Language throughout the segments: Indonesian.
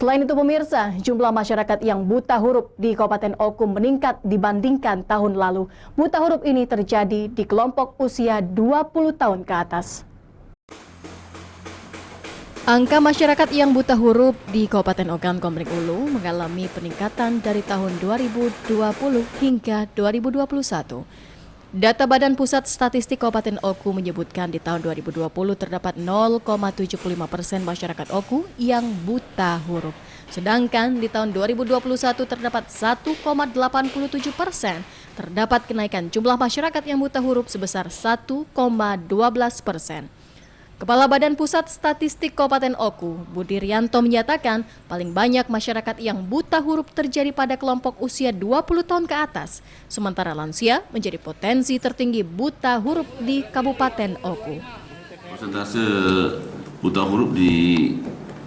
Selain itu pemirsa, jumlah masyarakat yang buta huruf di Kabupaten Oku meningkat dibandingkan tahun lalu. Buta huruf ini terjadi di kelompok usia 20 tahun ke atas. Angka masyarakat yang buta huruf di Kabupaten Ogan Komering Ulu mengalami peningkatan dari tahun 2020 hingga 2021. Data Badan Pusat Statistik Kabupaten Oku menyebutkan di tahun 2020 terdapat 0,75% masyarakat Oku yang buta huruf. Sedangkan di tahun 2021 terdapat 1,87%. Terdapat kenaikan jumlah masyarakat yang buta huruf sebesar 1,12%. Kepala Badan Pusat Statistik Kabupaten Oku, Budi Rianto menyatakan paling banyak masyarakat yang buta huruf terjadi pada kelompok usia 20 tahun ke atas, sementara lansia menjadi potensi tertinggi buta huruf di Kabupaten Oku. Persentase buta huruf di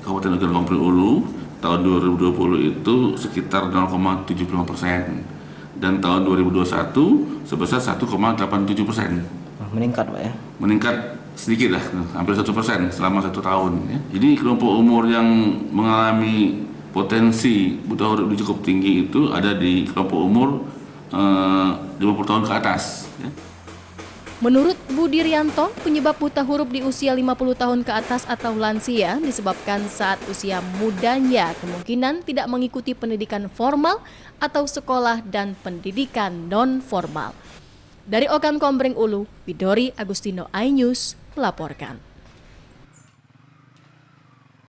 Kabupaten Ogan Komering Ulu tahun 2020 itu sekitar 0,75% dan tahun 2021 sebesar 1,87%. Meningkat, Pak ya? Meningkat sedikit lah, hampir 1% selama 1 tahun. Ya. Jadi kelompok umur yang mengalami potensi buta huruf cukup tinggi itu ada di kelompok umur 50 tahun ke atas. Ya. Menurut Budi Rianto, penyebab buta huruf di usia 50 tahun ke atas atau lansia disebabkan saat usia mudanya kemungkinan tidak mengikuti pendidikan formal atau sekolah dan pendidikan non-formal. Dari Ogan Komering Ulu, Widori Agustino iNews melaporkan.